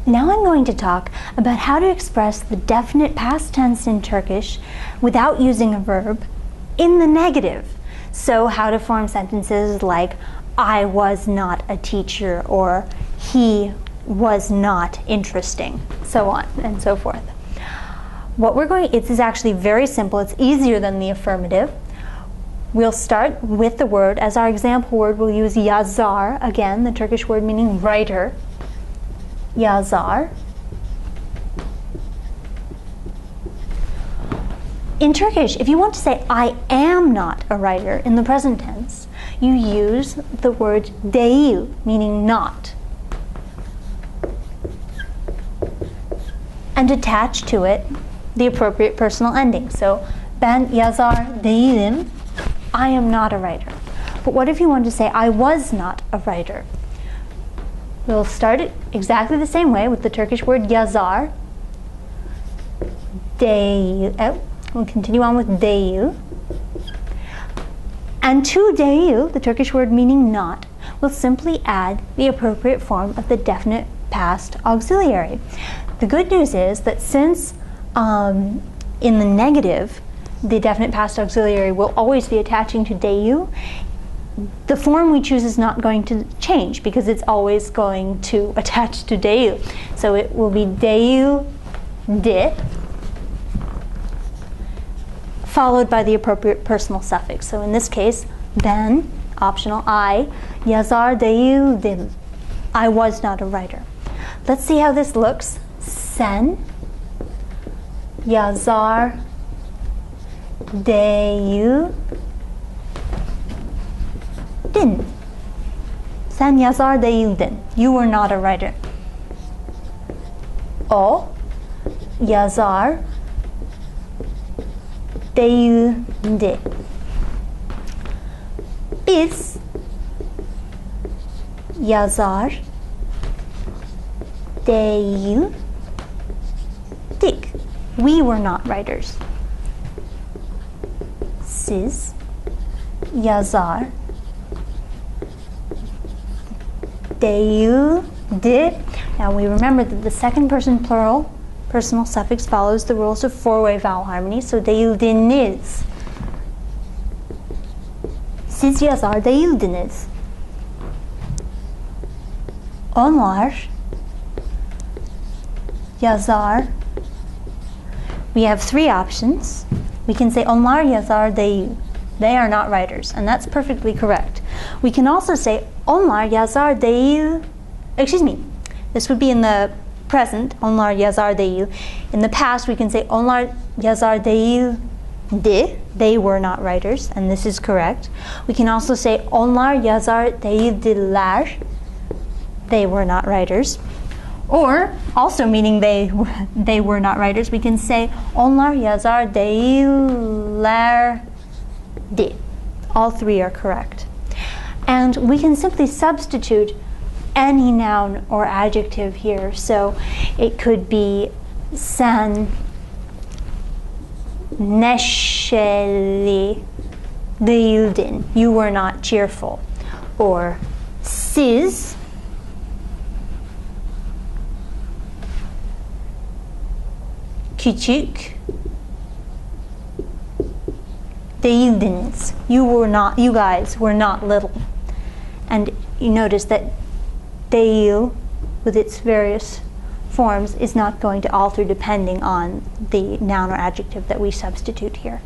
Now I'm going to talk about how to express the definite past tense in Turkish without using a verb in the negative. So how to form sentences like I was not a teacher or he was not interesting, so on and so forth. It is actually very simple. It's easier than the affirmative. We'll start with the word. As our example word, we'll use yazar, again, the Turkish word meaning writer. Yazar. In Turkish, if you want to say I am not a writer in the present tense, you use the word değil, meaning not, and attach to it the appropriate personal ending. So, ben yazar değilim, I am not a writer. But what if you want to say I was not a writer? We'll start it exactly the same way with the Turkish word yazar. We'll continue on with değil. And to değil, the Turkish word meaning not, we'll simply add the appropriate form of the definite past auxiliary. The good news is that since in the negative, the definite past auxiliary will always be attaching to değil, the form we choose is not going to change because it's always going to attach to değil. So it will be değildi, followed by the appropriate personal suffix. So in this case, ben, optional I, yazar değildim, I was not a writer. Let's see how this looks. Sen yazar değildin. Sen yazar değildin. You were not a writer. O yazar değildi. Biz yazar değildik. We were not writers. Siz yazar değildi. Now we remember that the second person plural personal suffix follows the rules of four-way vowel harmony. So değildiniz. Siz yazar değildiniz. Onlar yazar. We have three options. We can say onlar yazar değil. They are not writers, and that's perfectly correct. We can also say onlar yazar değil. Excuse me. This would be in the present. Onlar yazar değil. In the past, we can say onlar yazar değildi. They were not writers, and this is correct. We can also say onlar yazar değildiler. They were not writers. Or, also meaning they were not writers, we can say onlar yazar değillerdi. All three are correct. And we can simply substitute any noun or adjective here. So it could be sen neşeli değildin. You were not cheerful. Or siz küçük değildiniz. You guys were not little. And you notice that değil, with its various forms, is not going to alter depending on the noun or adjective that we substitute here.